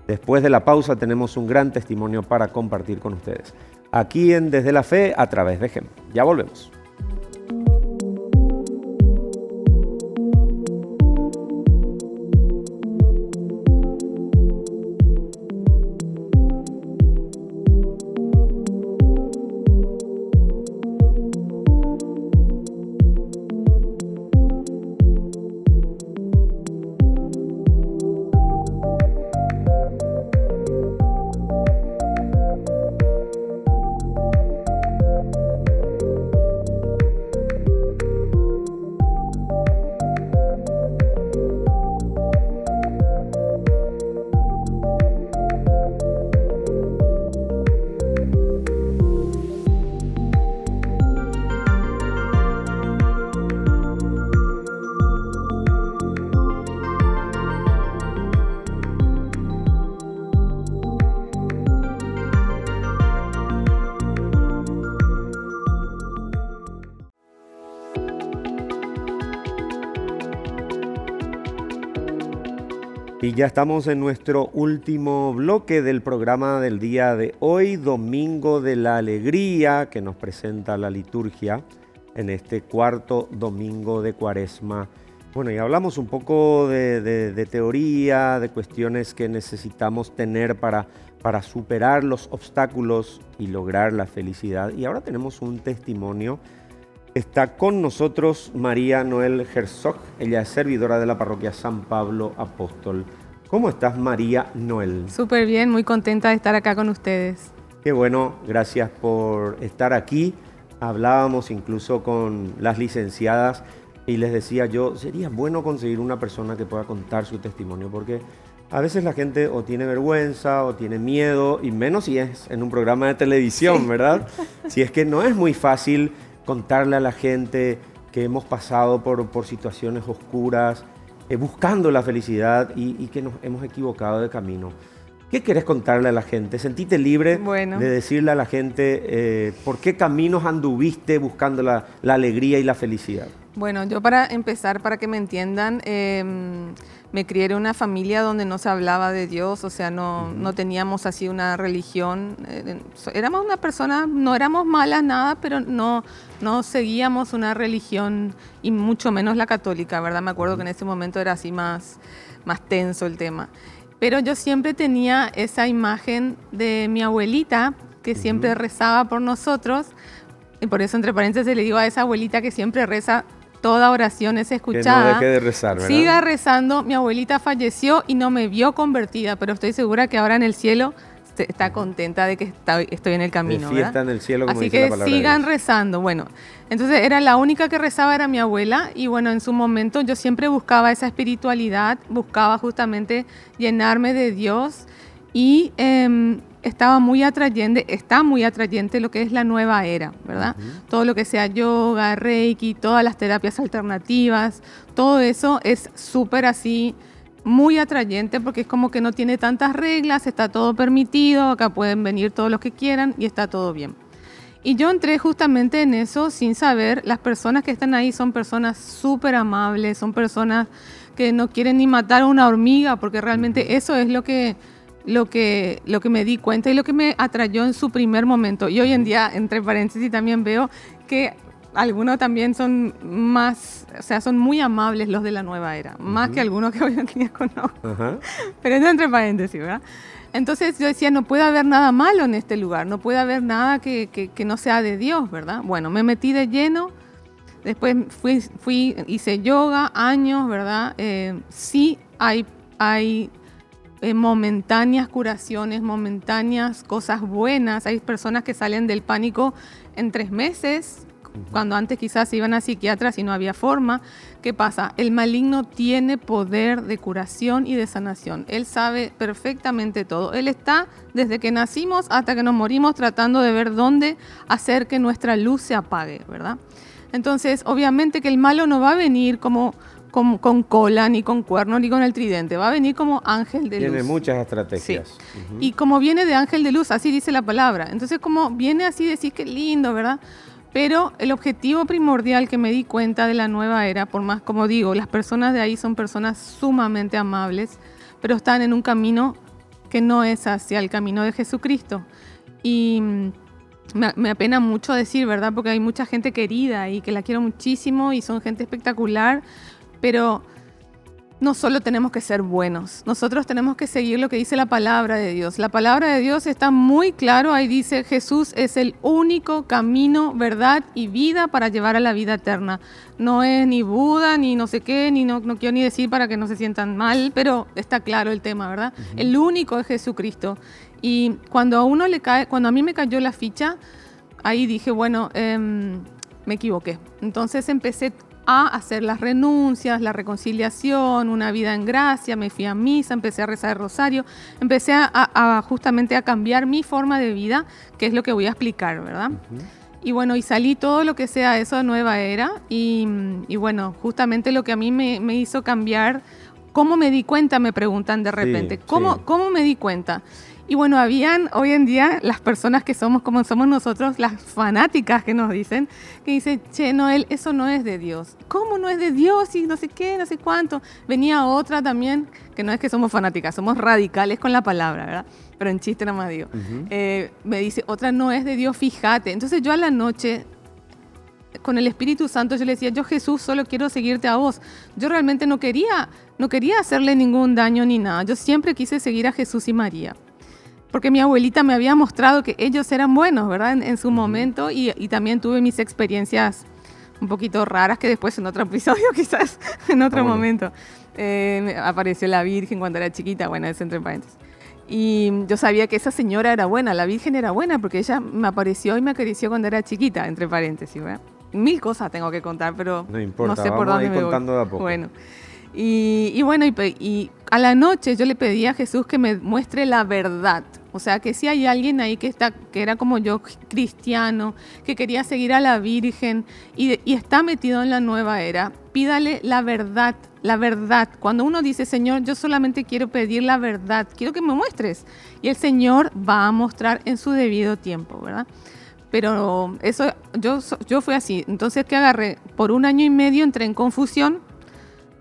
[SPEAKER 1] Después de la pausa tenemos un gran testimonio para compartir con ustedes. Aquí en Desde la Fe a través de GEM. Ya volvemos. Y ya estamos en nuestro último bloque del programa del día de hoy, Domingo de la Alegría, que nos presenta la liturgia en este cuarto domingo de Cuaresma. Bueno, y hablamos un poco de teoría, de cuestiones que necesitamos tener para superar los obstáculos y lograr la felicidad. Y ahora tenemos un testimonio. Está con nosotros María Noel Herzog, ella es servidora de la parroquia San Pablo Apóstol. ¿Cómo estás, María Noel?
[SPEAKER 5] Súper bien, muy contenta de estar acá con ustedes.
[SPEAKER 1] Qué bueno, gracias por estar aquí. Hablábamos incluso con las licenciadas y les decía yo, sería bueno conseguir una persona que pueda contar su testimonio, porque a veces la gente o tiene vergüenza o tiene miedo, y menos si es en un programa de televisión, sí, ¿verdad? Si es que no es muy fácil contarle a la gente que hemos pasado por situaciones oscuras, buscando la felicidad y que nos hemos equivocado de camino. ¿Qué querés contarle a la gente? Sentite libre de decirle a la gente por qué caminos anduviste buscando la alegría y la felicidad.
[SPEAKER 5] Bueno, yo para empezar, para que me entiendan, me crié en una familia donde no se hablaba de Dios, o sea, no teníamos así una religión. Éramos una persona, no éramos malas nada, pero no seguíamos una religión, y mucho menos la católica, ¿verdad? Me acuerdo que en ese momento era así más tenso el tema. Pero yo siempre tenía esa imagen de mi abuelita, que siempre rezaba por nosotros, y por eso entre paréntesis le digo a esa abuelita que siempre reza, toda oración es escuchada.
[SPEAKER 1] Que no deje de rezar, ¿verdad?
[SPEAKER 5] Siga rezando. Mi abuelita falleció y no me vio convertida, pero estoy segura que ahora en el cielo está contenta de que estoy en el camino,
[SPEAKER 1] de fiesta,
[SPEAKER 5] ¿verdad?
[SPEAKER 1] en el cielo, como
[SPEAKER 5] así
[SPEAKER 1] dice
[SPEAKER 5] que
[SPEAKER 1] la palabra
[SPEAKER 5] sigan
[SPEAKER 1] de Dios.
[SPEAKER 5] rezando. Bueno, entonces era la única que rezaba, era mi abuela, y bueno, en su momento yo siempre buscaba esa espiritualidad, buscaba justamente llenarme de Dios, y está muy atrayente lo que es la nueva era, ¿verdad? Todo lo que sea yoga, reiki, todas las terapias alternativas, todo eso es súper así, muy atrayente, porque es como que no tiene tantas reglas, está todo permitido, acá pueden venir todos los que quieran y está todo bien. Y yo entré justamente en eso sin saber. Las personas que están ahí son personas súper amables, son personas que no quieren ni matar a una hormiga, porque realmente eso es lo que me di cuenta y lo que me atrayó en su primer momento. Y hoy en día, entre paréntesis, también veo que algunos también son más, o sea, son muy amables los de la nueva era, más que algunos que hoy en día conozco. Pero eso entre paréntesis, ¿verdad? Entonces yo decía, no puede haber nada malo en este lugar, no puede haber nada que no sea de Dios, ¿verdad? Bueno, me metí de lleno, después hice yoga, años, ¿verdad? Sí hay momentáneas curaciones, momentáneas cosas buenas. Hay personas que salen del pánico en 3 meses, cuando antes quizás iban a psiquiatras y no había forma. ¿Qué pasa? El maligno tiene poder de curación y de sanación. Él sabe perfectamente todo. Él está desde que nacimos hasta que nos morimos tratando de ver dónde hacer que nuestra luz se apague, ¿verdad? Entonces, obviamente que el malo no va a venir con cola, ni con cuerno, ni con el tridente. Va a venir como ángel de luz.
[SPEAKER 1] Tiene muchas estrategias.
[SPEAKER 5] Sí. Y como viene de ángel de luz, así dice la palabra. Entonces, como viene así, decís que lindo, ¿verdad? Pero el objetivo primordial que me di cuenta de la nueva era, por más, como digo, las personas de ahí son personas sumamente amables, pero están en un camino que no es hacia el camino de Jesucristo. Y me apena mucho decir, ¿verdad? Porque hay mucha gente querida y que la quiero muchísimo y son gente espectacular, pero no solo tenemos que ser buenos, nosotros tenemos que seguir lo que dice la palabra de Dios. La palabra de Dios está muy claro, ahí dice, Jesús es el único camino, verdad y vida para llevar a la vida eterna. No es ni Buda, ni no sé qué, ni no quiero ni decir para que no se sientan mal, pero está claro el tema, ¿verdad? El único es Jesucristo. Y cuando a mí me cayó la ficha, ahí dije, bueno, me equivoqué. Entonces empecé a hacer las renuncias, la reconciliación, una vida en gracia, me fui a misa, empecé a rezar el rosario, empecé justamente a cambiar mi forma de vida, que es lo que voy a explicar, ¿verdad? Y bueno, y salí todo lo que sea eso de nueva era, y bueno, justamente lo que a mí me hizo cambiar, ¿cómo me di cuenta? Me preguntan de repente, ¿cómo me di cuenta? Y bueno, habían hoy en día las personas que somos como somos nosotros, las fanáticas que nos dicen, que dicen, che, Noel, eso no es de Dios. ¿Cómo no es de Dios? Y no sé qué, no sé cuánto. Venía otra también, que no es que somos fanáticas, somos radicales con la palabra, ¿verdad? Pero en chiste nomás digo. Me dice, otra no es de Dios, fíjate. Entonces yo a la noche, con el Espíritu Santo, yo le decía, yo Jesús, solo quiero seguirte a vos. Yo realmente no quería hacerle ningún daño ni nada. Yo siempre quise seguir a Jesús y María. Porque mi abuelita me había mostrado que ellos eran buenos, ¿verdad? En su momento, y también tuve mis experiencias un poquito raras, que después en otro episodio quizás, en otro momento, apareció la Virgen cuando era chiquita, bueno, es entre paréntesis. Y yo sabía que esa señora era buena, la Virgen era buena, porque ella me apareció y me acarició cuando era chiquita, entre paréntesis, ¿verdad? 1000 cosas tengo que contar, pero
[SPEAKER 1] no importa,
[SPEAKER 5] no sé por dónde me voy.
[SPEAKER 1] Contando de a poco.
[SPEAKER 5] Bueno. Y bueno, y a la noche yo le pedí a Jesús que me muestre la verdad. O sea, que si hay alguien ahí que era como yo, cristiano, que quería seguir a la Virgen y está metido en la nueva era, pídale la verdad, la verdad. Cuando uno dice, Señor, yo solamente quiero pedir la verdad, quiero que me muestres. Y el Señor va a mostrar en su debido tiempo, ¿verdad? Pero eso, yo fui así. Entonces, ¿qué agarré? Por 1 año y medio entré en confusión.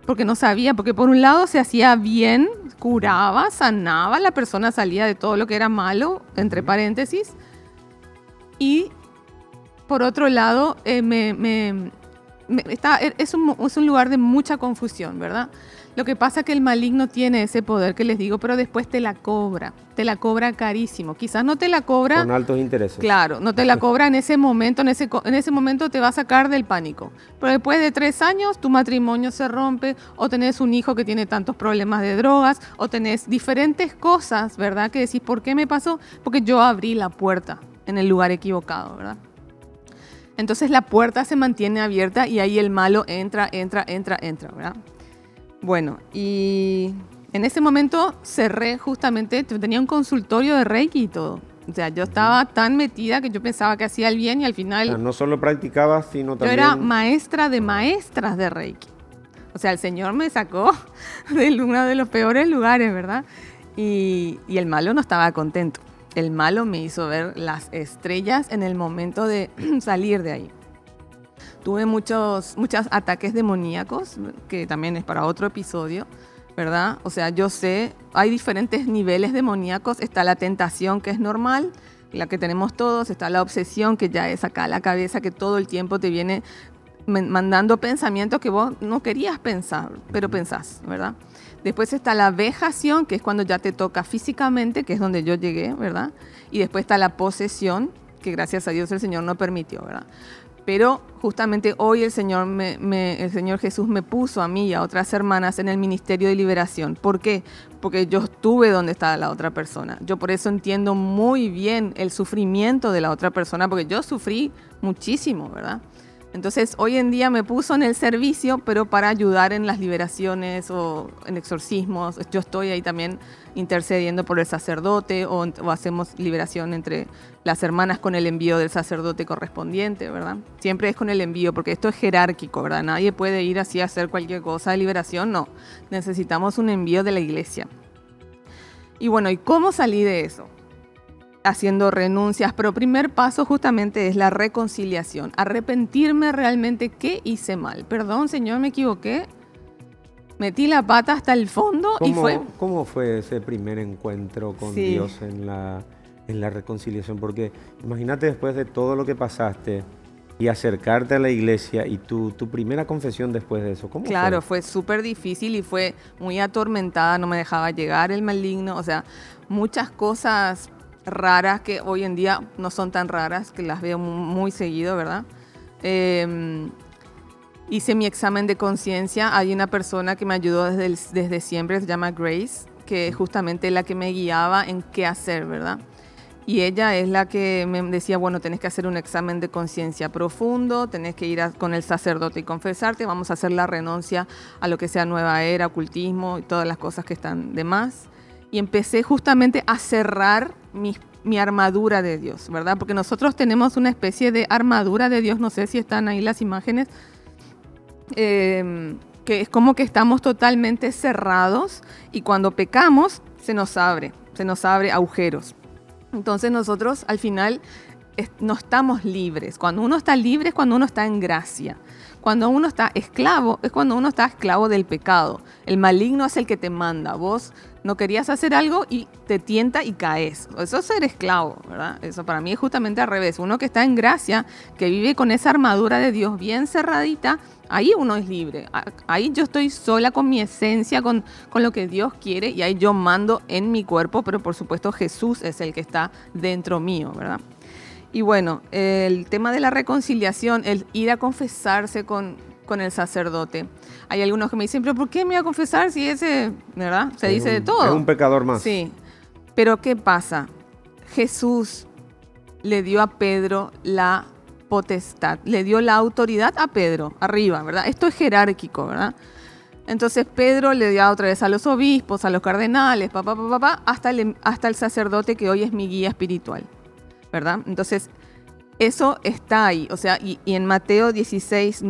[SPEAKER 5] porque no sabía, porque por un lado se hacía bien, curaba, sanaba, la persona salía de todo lo que era malo, entre paréntesis, y por otro lado es un lugar de mucha confusión, ¿verdad? Lo que pasa es que el maligno tiene ese poder que les digo, pero después te la cobra carísimo. Quizás no te la cobra...
[SPEAKER 1] Con altos intereses.
[SPEAKER 5] Claro, no te la cobra en ese momento, en ese momento te va a sacar del pánico. Pero después de 3 años tu matrimonio se rompe, o tenés un hijo que tiene tantos problemas de drogas, o tenés diferentes cosas, ¿verdad? Que decís, ¿por qué me pasó? Porque yo abrí la puerta en el lugar equivocado, ¿verdad? Entonces la puerta se mantiene abierta y ahí el malo entra, ¿verdad? Bueno, y en ese momento cerré justamente, tenía un consultorio de Reiki y todo. O sea, yo estaba tan metida que yo pensaba que hacía el bien y al final...
[SPEAKER 1] O sea, no solo practicabas, sino también...
[SPEAKER 5] Yo era maestra de maestras de Reiki. O sea, el Señor me sacó de uno de los peores lugares, ¿verdad? Y el malo no estaba contento. El malo me hizo ver las estrellas en el momento de salir de ahí. Tuve muchos ataques demoníacos, que también es para otro episodio, ¿verdad? O sea, yo sé, hay diferentes niveles demoníacos. Está la tentación, que es normal, la que tenemos todos. Está la obsesión, que ya es acá la cabeza, que todo el tiempo te viene mandando pensamientos que vos no querías pensar, pero pensás, ¿verdad? Después está la vejación, que es cuando ya te toca físicamente, que es donde yo llegué, ¿verdad? Y después está la posesión, que gracias a Dios el Señor no permitió, ¿verdad? Pero justamente hoy el Señor Jesús me puso a mí y a otras hermanas en el ministerio de liberación. ¿Por qué? Porque yo estuve donde estaba la otra persona. Yo por eso entiendo muy bien el sufrimiento de la otra persona, porque yo sufrí muchísimo, ¿verdad? Entonces hoy en día me puso en el servicio, pero para ayudar en las liberaciones o en exorcismos. Yo estoy ahí también intercediendo por el sacerdote o hacemos liberación entre las hermanas con el envío del sacerdote correspondiente, ¿verdad? Siempre es con el envío, porque esto es jerárquico, ¿verdad? Nadie puede ir así a hacer cualquier cosa de liberación, no. Necesitamos un envío de la iglesia. Y bueno, ¿y cómo salí de eso? Haciendo renuncias, pero primer paso justamente es la reconciliación, arrepentirme realmente qué hice mal. Perdón, Señor, me equivoqué, metí la pata hasta el fondo y fue...
[SPEAKER 1] ¿Cómo fue ese primer encuentro con Dios en la reconciliación? Porque imagínate después de todo lo que pasaste y acercarte a la iglesia y tu primera confesión después de eso, ¿cómo fue?
[SPEAKER 5] Claro, fue súper difícil y fue muy atormentada, no me dejaba llegar el maligno, o sea, muchas cosas raras que hoy en día no son tan raras, que las veo muy seguido, ¿verdad? Hice mi examen de conciencia. Hay una persona que me ayudó desde siempre, se llama Grace, que es justamente la que me guiaba en qué hacer, ¿verdad? Y ella es la que me decía, bueno, tenés que hacer un examen de conciencia profundo, tenés que ir con el sacerdote y confesarte, vamos a hacer la renuncia a lo que sea nueva era, ocultismo y todas las cosas que están de más. Y empecé justamente a cerrar mi armadura de Dios, ¿verdad? Porque nosotros tenemos una especie de armadura de Dios, no sé si están ahí las imágenes, que es como que estamos totalmente cerrados y cuando pecamos se nos abre agujeros. Entonces nosotros al final no estamos libres. Cuando uno está libre es cuando uno está en gracia. Cuando uno está esclavo es cuando uno está esclavo del pecado. El maligno es el que te manda. Vos no querías hacer algo y te tienta y caes. Eso es ser esclavo, ¿verdad? Eso para mí es justamente al revés. Uno que está en gracia, que vive con esa armadura de Dios bien cerradita, ahí uno es libre. Ahí yo estoy sola con mi esencia, con lo que Dios quiere y ahí yo mando en mi cuerpo, pero por supuesto Jesús es el que está dentro mío, ¿verdad? Y bueno, el tema de la reconciliación, el ir a confesarse con el sacerdote. Hay algunos que me dicen, pero ¿por qué me voy a confesar si ese, ¿verdad? Se dice de todo.
[SPEAKER 1] Es un pecador más.
[SPEAKER 5] Sí, pero ¿qué pasa? Jesús le dio a Pedro la potestad, le dio la autoridad a Pedro, arriba, ¿verdad? Esto es jerárquico, ¿verdad? Entonces Pedro le dio otra vez a los obispos, a los cardenales, hasta el sacerdote que hoy es mi guía espiritual, ¿verdad? Entonces, eso está ahí. O sea, y en Mateo 16,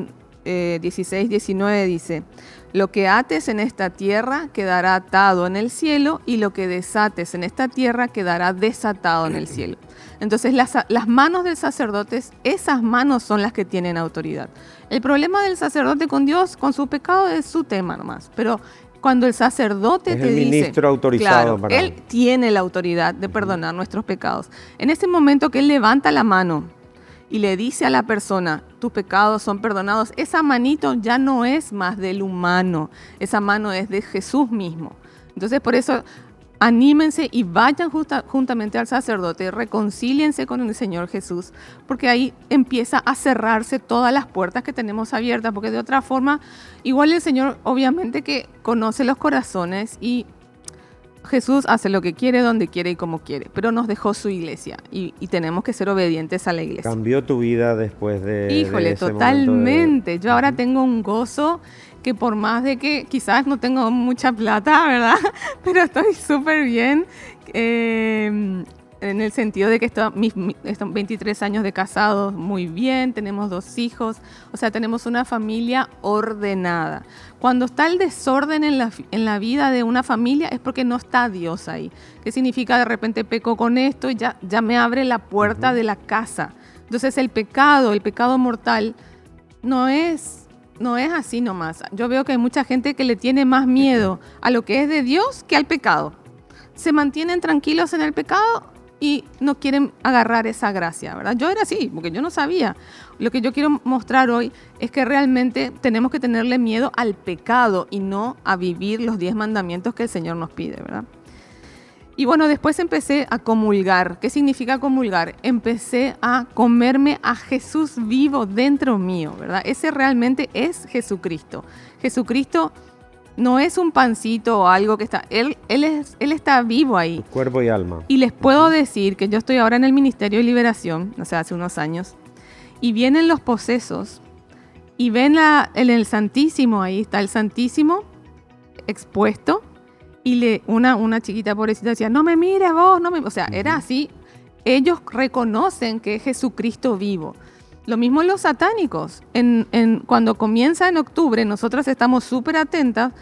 [SPEAKER 5] 16, 19 dice: lo que ates en esta tierra quedará atado en el cielo, y lo que desates en esta tierra quedará desatado en el cielo. Entonces las manos del sacerdote, esas manos son las que tienen autoridad. El problema del sacerdote con Dios, con su pecado, es su tema nomás, pero cuando el sacerdote te dice,
[SPEAKER 1] ministro autorizado,
[SPEAKER 5] claro, él tiene la autoridad de perdonar nuestros pecados. En ese momento que él levanta la mano y le dice a la persona: tus pecados son perdonados, esa manito ya no es más del humano, esa mano es de Jesús mismo. Entonces, por eso, anímense y vayan juntamente al sacerdote, reconcíliense con el Señor Jesús, porque ahí empieza a cerrarse todas las puertas que tenemos abiertas, porque de otra forma, igual el Señor obviamente que conoce los corazones, y Jesús hace lo que quiere, donde quiere y como quiere, pero nos dejó su iglesia y tenemos que ser obedientes a la iglesia.
[SPEAKER 1] ¿Cambió tu vida después de
[SPEAKER 5] Híjole,
[SPEAKER 1] ese
[SPEAKER 5] totalmente. Yo ahora tengo un gozo que, por más de que quizás no tengo mucha plata, ¿verdad? Pero estoy súper bien, en el sentido de que estos 23 años de casados, muy bien, tenemos 2 hijos, o sea, tenemos una familia ordenada. Cuando está el desorden en la vida de una familia es porque no está Dios ahí. ¿Qué significa? De repente peco con esto y ya me abre la puerta de la casa. Entonces el pecado mortal no es así nomás. Yo veo que hay mucha gente que le tiene más miedo a lo que es de Dios que al pecado. Se mantienen tranquilos en el pecado y no quieren agarrar esa gracia, ¿verdad? Yo era así, porque yo no sabía. Lo que yo quiero mostrar hoy es que realmente tenemos que tenerle miedo al pecado y no a vivir los 10 mandamientos que el Señor nos pide, ¿verdad? Y bueno, después empecé a comulgar. ¿Qué significa comulgar? Empecé a comerme a Jesús vivo dentro mío, ¿verdad? Ese realmente es Jesucristo. Jesucristo no es un pancito o algo que está... Él está vivo ahí.
[SPEAKER 1] Tu cuerpo y alma.
[SPEAKER 5] Y les puedo decir que yo estoy ahora en el Ministerio de Liberación, o sea, hace unos años, y vienen los posesos y ven en el Santísimo, ahí está el Santísimo expuesto, y una chiquita pobrecita decía: no me mires vos, no me... O sea, era así. Ellos reconocen que es Jesucristo vivo. Lo mismo los satánicos. Cuando comienza en octubre, nosotros estamos súper atentas,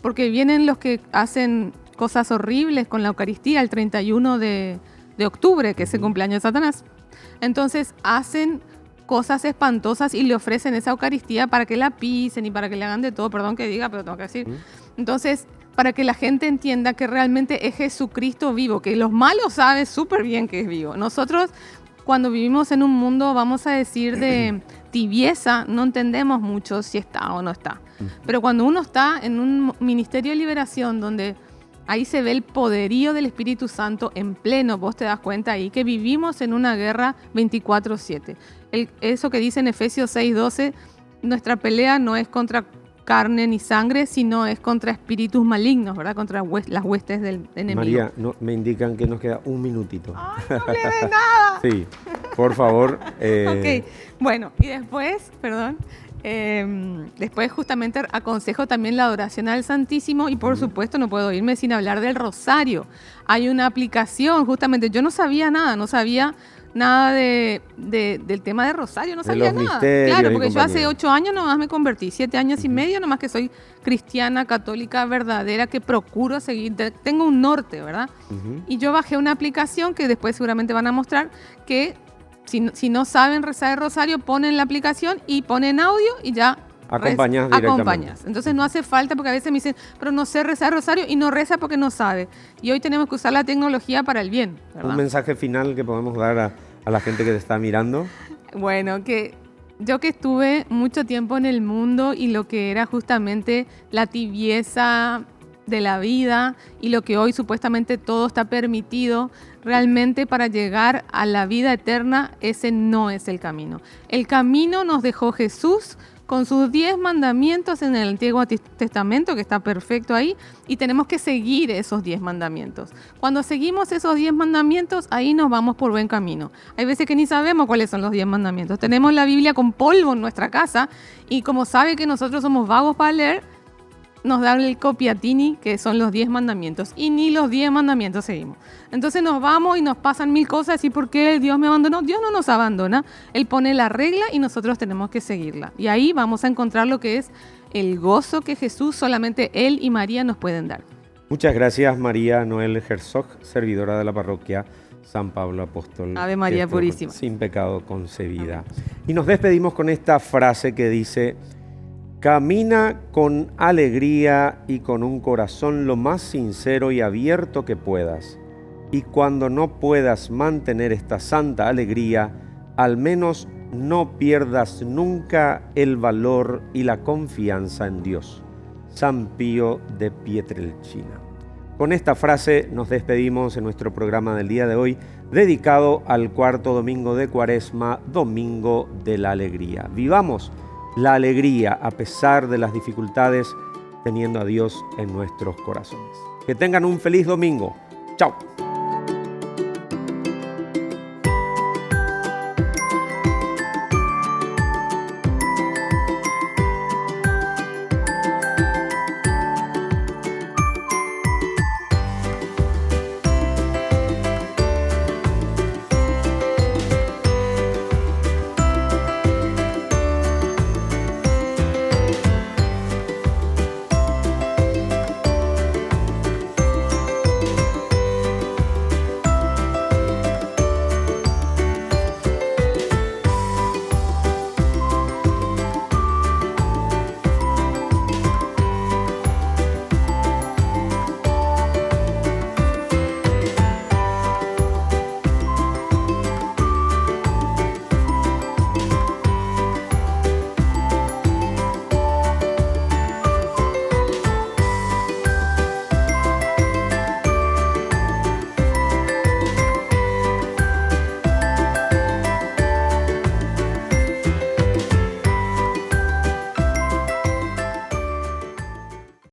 [SPEAKER 5] porque vienen los que hacen cosas horribles con la Eucaristía el 31 de octubre, que es el cumpleaños de Satanás. Entonces hacen cosas espantosas y le ofrecen esa Eucaristía para que la pisen y para que le hagan de todo. Perdón que diga, pero tengo que decir. Entonces, para que la gente entienda que realmente es Jesucristo vivo, que los malos saben súper bien que es vivo. Nosotros, cuando vivimos en un mundo, vamos a decir, de tibieza, no entendemos mucho si está o no está. Pero cuando uno está en un ministerio de liberación donde ahí se ve el poderío del Espíritu Santo en pleno, vos te das cuenta ahí que vivimos en una guerra 24/7. Eso que dice en Efesios 6:12, nuestra pelea no es contra carne ni sangre, sino es contra espíritus malignos, ¿verdad? Contra las huestes del enemigo. María,
[SPEAKER 1] me indican que nos queda un minutito.
[SPEAKER 5] ¡Ay, no hablé de nada!
[SPEAKER 1] Sí, por favor.
[SPEAKER 5] Ok, bueno, y después, después justamente aconsejo también la adoración al Santísimo, y por supuesto no puedo irme sin hablar del rosario. Hay una aplicación, justamente, yo no sabía nada del tema de rosario, no sabía nada. Claro, porque yo hace 8 años nomás me convertí, 7 años y medio nomás que soy cristiana, católica, verdadera, que procuro seguir, tengo un norte, ¿verdad? Y yo bajé una aplicación que después seguramente van a mostrar, que si no saben rezar el rosario, ponen la aplicación y ponen audio y ya acompañas. Entonces no hace falta, porque a veces me dicen, pero no sé rezar el rosario, y no reza porque no sabe. Y hoy tenemos que usar la tecnología para el bien, ¿verdad?
[SPEAKER 1] Un mensaje final que podemos dar a la gente que te está mirando.
[SPEAKER 5] Bueno, que yo que estuve mucho tiempo en el mundo y lo que era justamente la tibieza de la vida y lo que hoy supuestamente todo está permitido, realmente para llegar a la vida eterna, ese no es el camino. El camino nos dejó Jesús con sus 10 mandamientos en el Antiguo Testamento, que está perfecto ahí, y tenemos que seguir esos 10 mandamientos. Cuando seguimos esos 10 mandamientos, ahí nos vamos por buen camino. Hay veces que ni sabemos cuáles son los 10 mandamientos. Tenemos la Biblia con polvo en nuestra casa, y como sabe que nosotros somos vagos para leer, nos dan el copiatini, que son los 10 mandamientos, y ni los 10 mandamientos seguimos. Entonces nos vamos y nos pasan mil cosas, ¿y por qué Dios me abandonó? Dios no nos abandona, Él pone la regla y nosotros tenemos que seguirla. Y ahí vamos a encontrar lo que es el gozo que Jesús, solamente Él y María nos pueden dar.
[SPEAKER 1] Muchas gracias, María Noel Herzog, servidora de la parroquia San Pablo Apóstol.
[SPEAKER 5] Ave María Purísima.
[SPEAKER 1] Sin pecado concebida. Y nos despedimos con esta frase que dice: camina con alegría y con un corazón lo más sincero y abierto que puedas. Y cuando no puedas mantener esta santa alegría, al menos no pierdas nunca el valor y la confianza en Dios. San Pío de Pietrelcina. Con esta frase nos despedimos en nuestro programa del día de hoy, dedicado al cuarto domingo de Cuaresma, Domingo de la Alegría. Vivamos la alegría a pesar de las dificultades, teniendo a Dios en nuestros corazones. Que tengan un feliz domingo. Chao.